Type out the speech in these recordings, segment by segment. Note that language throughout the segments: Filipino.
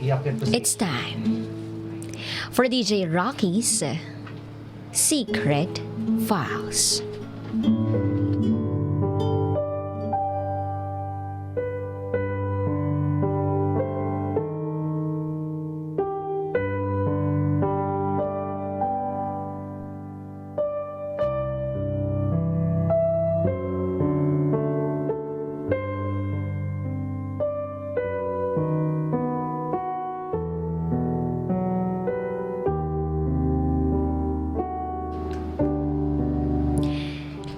It's time for DJ Rocky's Secret Files.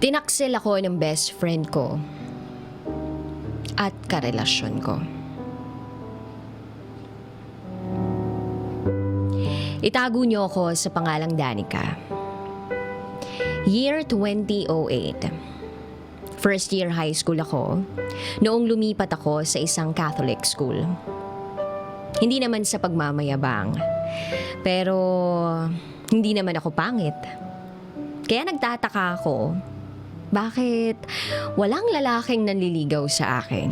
Tinaksel ako ng best friend ko at karelasyon ko. Itago niyo ako sa pangalang Danica. Year 2008. First year high school ako noong lumipat ako sa isang Catholic school. Hindi naman sa pagmamayabang, pero hindi naman ako pangit. Kaya nagtataka ako, bakit walang lalaking nanliligaw sa akin?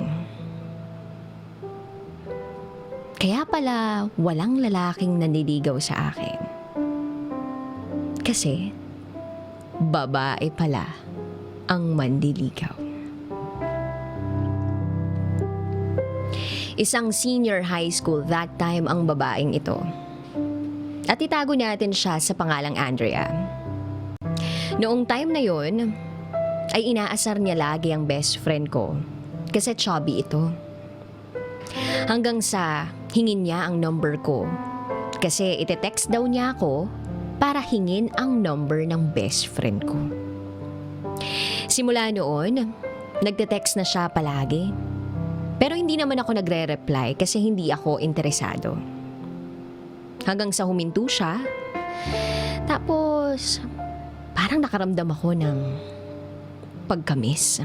Kaya pala walang lalaking nanliligaw sa akin. Kasi babae pala ang manliligaw. Isang senior high school that time ang babaeng ito. At itago natin siya sa pangalang Andrea. Noong time na yon, ay inaasar niya lagi ang best friend ko kasi chubby ito. Hanggang sa hingin niya ang number ko kasi ite-text daw niya ako para hingin ang number ng best friend ko. Simula noon, nagte-text na siya palagi. Pero hindi naman ako nagre-reply kasi hindi ako interesado. Hanggang sa huminto siya, tapos parang nakaramdam ako ng pagkamis.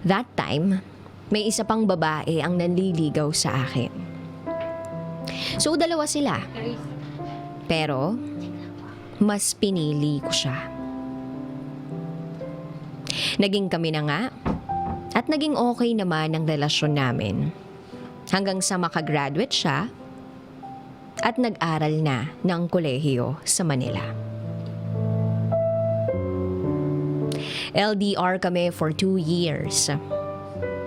That time, may isa pang babae ang nanliligaw sa akin. So, dalawa sila. Pero, mas pinili ko siya. Naging kami na nga, at naging okay naman ang relasyon namin. Hanggang sa makagraduate siya, at nag-aral na ng kolehiyo sa Manila. LDR kami for 2 years.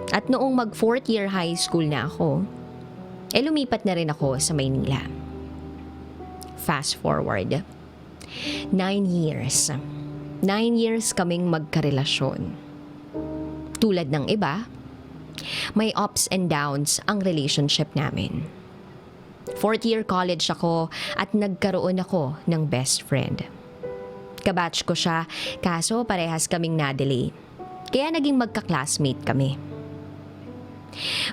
At noong mag 4th year high school na ako, lumipat na rin ako sa Maynila. Fast forward, 9 years. 9 years kaming magkarelasyon. Tulad ng iba, may ups and downs ang relationship namin. 4th year college ako at nagkaroon ako ng best friend. Kabatch ko siya, kaso parehas kaming na-delay. Kaya naging magka-classmate kami.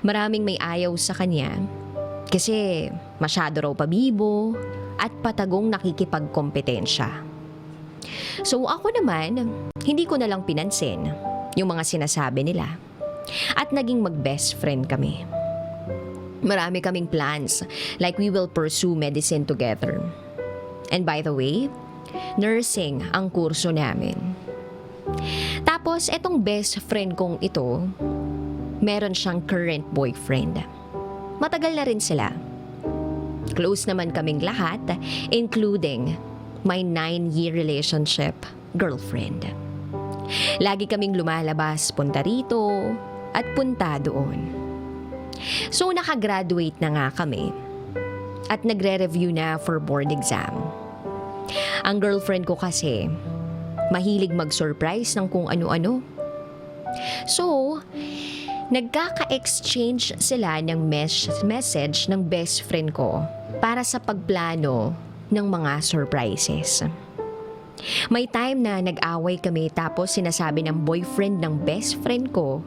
Maraming may ayaw sa kanya kasi masyado raw pabibo at patagong nakikipagkompetensya. So ako naman, hindi ko na lang pinansin yung mga sinasabi nila at naging mag-best friend kami. Marami kaming plans, like we will pursue medicine together. And by the way, nursing ang kurso namin. Tapos, etong best friend kong ito, meron siyang current boyfriend. Matagal na rin sila. Close naman kaming lahat, including my 9-year relationship girlfriend. Lagi kaming lumalabas, punta rito at punta doon. So, nakagraduate na nga kami at nagre-review na for board exam. Ang girlfriend ko kasi, mahilig mag-surprise ng kung ano-ano. So, nagkaka-exchange sila ng message ng best friend ko para sa pagplano ng mga surprises. May time na nag-away kami tapos sinasabi ng boyfriend ng best friend ko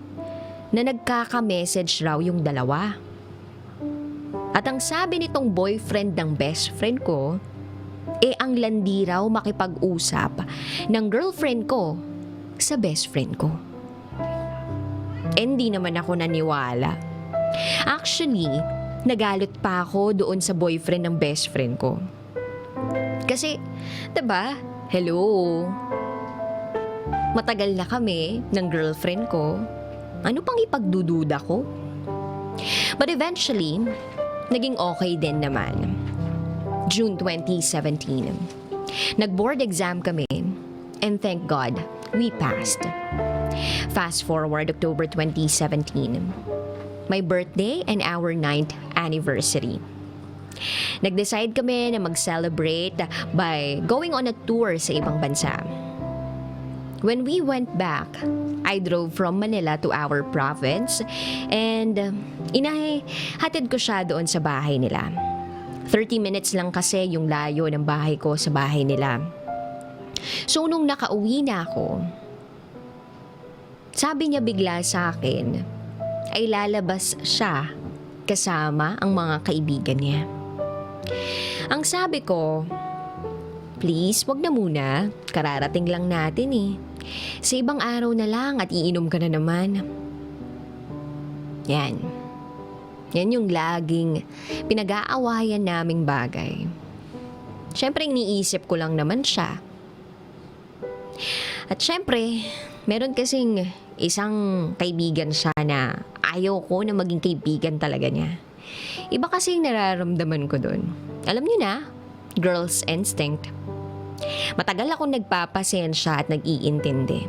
na nagkaka-message raw yung dalawa. At ang sabi nitong boyfriend ng best friend ko, ang landi raw makipag-usap ng girlfriend ko sa best friend ko. Hindi naman ako naniwala. Actually, nagalit pa ako doon sa boyfriend ng best friend ko. Kasi, diba, hello, matagal na kami ng girlfriend ko. Ano pang ipagdududa ko? But eventually, naging okay din naman. June 2017. Nag-board exam kami and thank God, we passed. Fast forward October 2017. My birthday and our 9th anniversary. Nag-decide kami na mag-celebrate by going on a tour sa ibang bansa. When we went back, I drove from Manila to our province and hatid ko siya doon sa bahay nila. 30 minutes lang kasi yung layo ng bahay ko sa bahay nila. So nung nakauwi na ako, sabi niya bigla sa akin ay lalabas siya kasama ang mga kaibigan niya. Ang sabi ko, please, wag na muna. Kararating lang natin eh. Sa ibang araw na lang at iinom ka na naman. Yan. Yan yung laging pinag-aawayan naming bagay. Siyempre, iniisip ko lang naman siya. At siyempre, meron kasing isang kaibigan siya na ayaw ko na maging kaibigan talaga niya. Iba kasing nararamdaman ko dun. Alam niyo na, girl's instinct. Matagal akong nagpapasensya at nag-iintindi.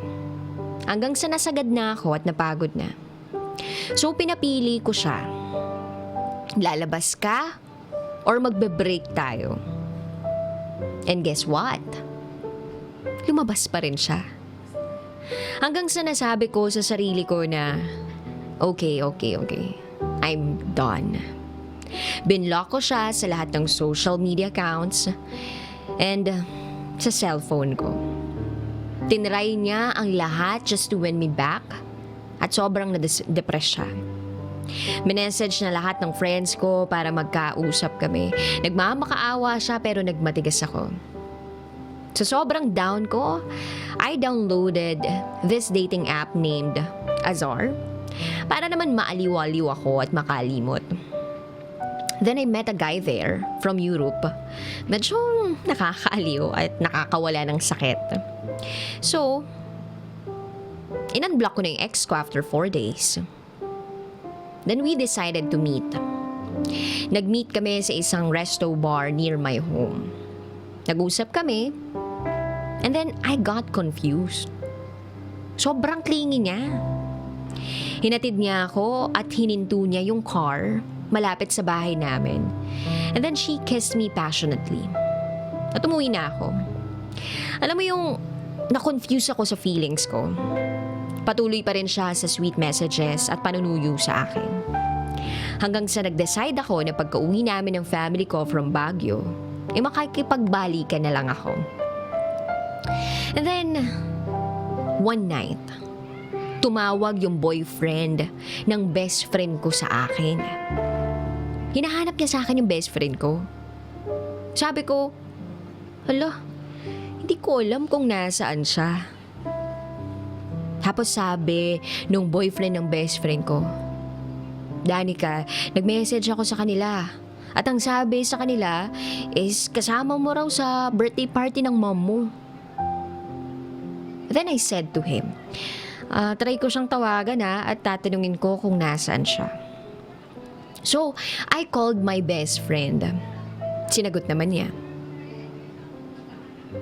Hanggang sa nasagad na ako at napagod na. So, pinapili ko siya. Lalabas ka or magbe-break tayo? And guess what? Lumabas pa rin siya. Hanggang sa nasabi ko sa sarili ko na, okay. I'm done. Binlock ko siya sa lahat ng social media accounts and sa cellphone ko. Tinry niya ang lahat just to win me back at sobrang na-depress siya. Minessage na lahat ng friends ko para magkausap kami. Nagmamakaawa siya pero nagmatigas ako. Sa sobrang down ko, I downloaded this dating app named Azar para naman maaliw-aliw ako at makalimot. Then I met a guy there from Europe. Medyo nakakaaliw at nakakawala ng sakit. So, in-unblock ko na yung ex ko after 4 days. Then we decided to meet. Nag-meet kami sa isang resto bar near my home. Nag-usap kami. And then I got confused. Sobrang clingy niya. Hinatid niya ako at hininto niya yung car malapit sa bahay namin. And then she kissed me passionately. At umuwi na ako. Alam mo yung na-confuse ako sa feelings ko. Patuloy pa rin siya sa sweet messages at panunuyo sa akin. Hanggang sa nag-decide ako na pagka-uwi namin ng family ko from Baguio, makikipagbalikan na lang ako. And then, one night, tumawag yung boyfriend ng best friend ko sa akin. Hinahanap niya sa akin yung best friend ko. Sabi ko, hala, hindi ko alam kung nasaan siya. Tapos sabi nung boyfriend ng best friend ko, Danica, nag-message ako sa kanila. At ang sabi sa kanila is kasama mo raw sa birthday party ng mom mo. Then I said to him, try ko siyang tawagan at tatanungin ko kung nasaan siya. So, I called my best friend. Sinagot naman niya.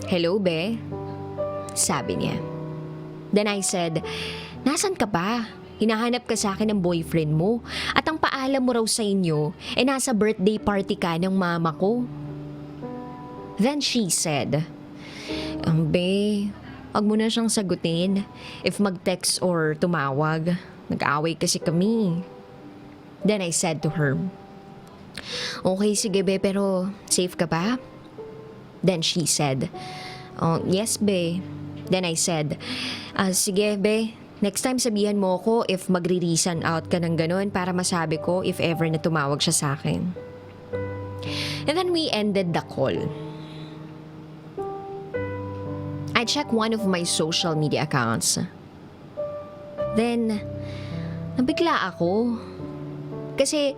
Hello, be? Sabi niya. Then I said, nasan ka ba? Hinahanap ka sa akin ng boyfriend mo. At ang paalam mo raw sa inyo, nasa birthday party ka ng mama ko. Then she said, be, wag mo na siyang sagutin if mag-text or tumawag. Nag-away kasi kami. Then I said to her, okay, sige be, pero safe ka ba? Then she said, yes be. Then I said, sige be, next time sabihan mo ko if magre-reason out ka ng ganun para masabi ko if ever na tumawag siya sa akin. And then we ended the call. I checked one of my social media accounts. Then, nabigla ako. Kasi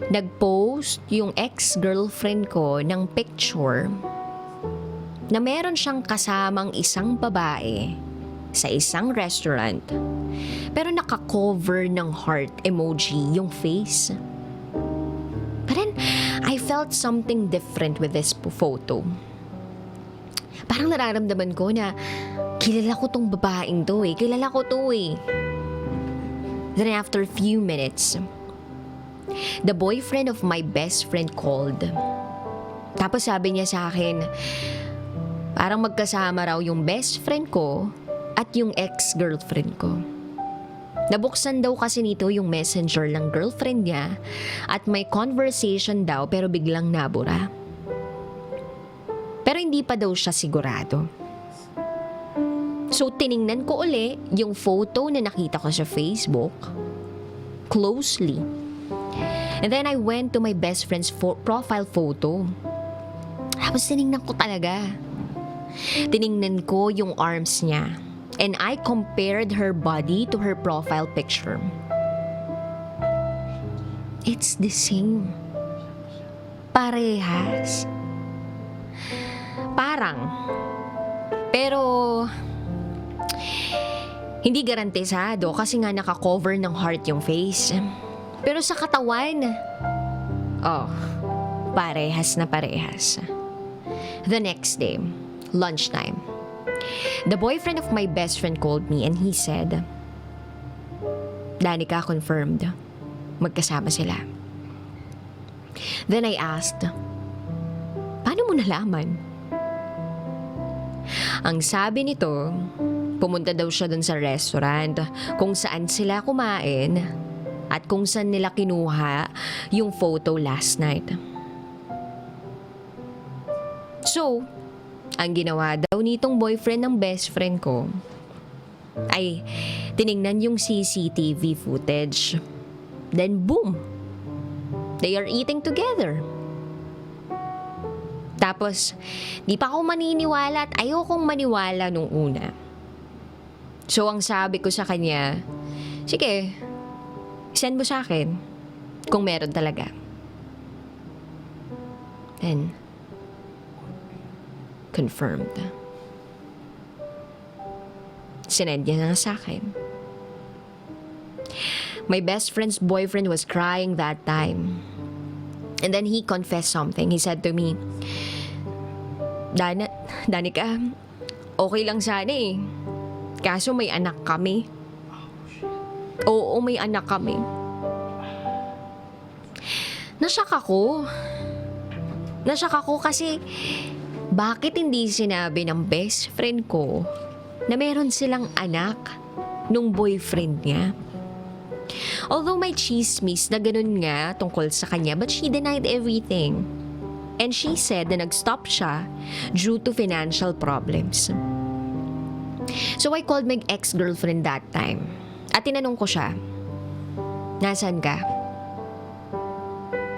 nag-post yung ex-girlfriend ko ng picture na meron siyang kasamang isang babae sa isang restaurant. Pero naka-cover ng heart emoji yung face. But then, I felt something different with this photo. Parang nararamdaman ko na kilala ko tong babaeng to eh. Kilala ko to eh. Then after a few minutes, the boyfriend of my best friend called. Tapos sabi niya sa akin, parang magkasama raw yung best friend ko at yung ex-girlfriend ko. Nabuksan daw kasi nito yung messenger ng girlfriend niya at may conversation daw pero biglang nabura. Pero hindi pa daw siya sigurado. So tiningnan ko uli yung photo na nakita ko sa Facebook closely. And then I went to my best friend's profile photo. Tapos tiningnan ko talaga. Tiningnan ko yung arms niya. And I compared her body to her profile picture. It's the same. Parehas. Parang. Pero hindi garantisado kasi nga naka-cover ng heart yung face. Pero sa katawan, parehas na parehas. The next day, lunchtime, the boyfriend of my best friend called me and he said, Danica, confirmed. Magkasama sila. Then I asked, paano mo nalaman? Ang sabi nito, pumunta daw siya dun sa restaurant kung saan sila kumain at kung saan nila kinuha yung photo last night. So, ang ginawa daw nitong boyfriend ng best friend ko ay tiningnan yung CCTV footage. Then boom! They are eating together. Tapos, di pa ako maniniwala at ayokong maniwala nung una. So, ang sabi ko sa kanya, sige, send mo sa akin kung meron talaga. Then, confirmed. Sinend niya na sa akin. My best friend's boyfriend was crying that time. And then he confessed something. He said to me, Danica, okay lang sana eh. Kaso may anak kami. Oo, may anak kami. Nasyak ako. Nasyak ako kasi bakit hindi sinabi ng best friend ko na meron silang anak nung boyfriend niya? Although may chismis na ganun nga tungkol sa kanya, but she denied everything. And she said na nag-stop siya due to financial problems. So I called my ex-girlfriend that time. At tinanong ko siya, nasaan ka?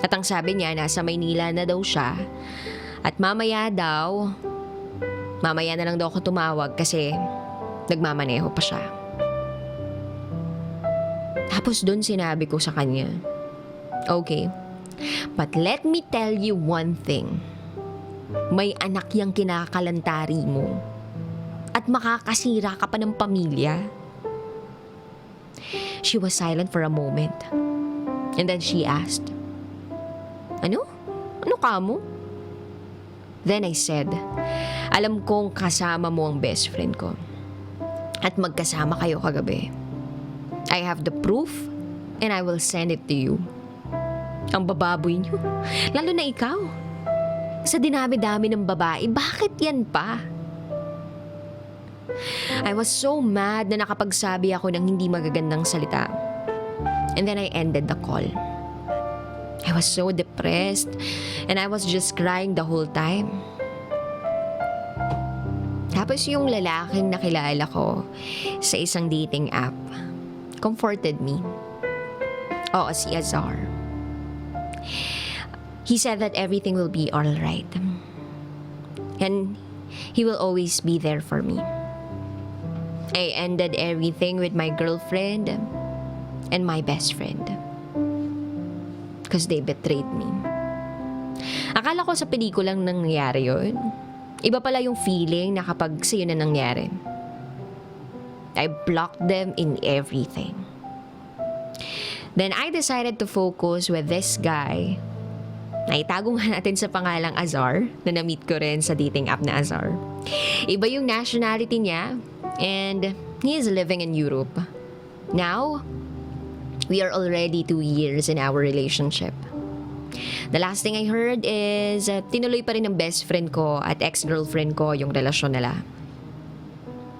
At ang sabi niya, nasa Maynila na daw siya. At mamaya na lang daw ako tumawag kasi nagmamaneho pa siya. Tapos doon sinabi ko sa kanya, okay, but let me tell you one thing. May anak yang kinakalantari mo at makakasira ka pa ng pamilya. She was silent for a moment. And then she asked, Ano? Ano ka mo? Then I said, alam kong kasama mo ang best friend ko. At magkasama kayo kagabi. I have the proof and I will send it to you. Ang bababoy niyo. Lalo na ikaw. Sa dinami-dami ng babae, bakit yan pa? I was so mad na nakapagsabi ako ng hindi magagandang salita. And then I ended the call. I was so depressed and I was just crying the whole time. Tapos yung lalaking nakilala ko sa isang dating app comforted me. Oo, si Azar. He said that everything will be alright. And he will always be there for me. I ended everything with my girlfriend and my best friend. Because they betrayed me. Akala ko sa pelikulang nangyari yun. Iba pala yung feeling na kapag sa'yo na nangyari. I blocked them in everything. Then I decided to focus with this guy naitago nga natin sa pangalang Azar, na na-meet ko rin sa dating app na Azar. Iba yung nationality niya, and he is living in Europe. Now, we are already 2 years in our relationship. The last thing I heard is tinuloy pa rin ng best friend ko at ex-girlfriend ko yung relasyon nila.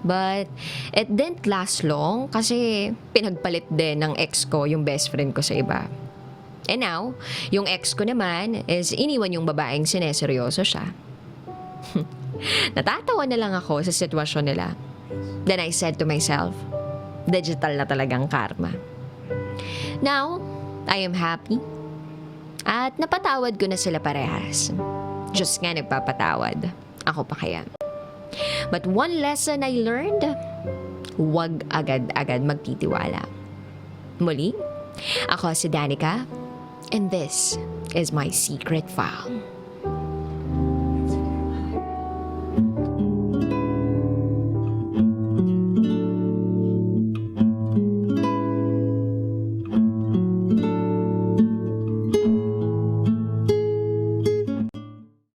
But it didn't last long kasi pinagpalit din ng ex ko yung best friend ko sa iba. And now, yung ex ko naman is iniwan yung babaeng sineseryoso siya. Natatawa na lang ako sa sitwasyon nila. Then I said to myself, digital na talagang karma. Now, I am happy. At napatawad ko na sila parehas. Diyos nga nagpapatawad. Ako pa kaya. But one lesson I learned, huwag agad-agad magtitiwala. Muli, ako si Danica, and this is my secret file.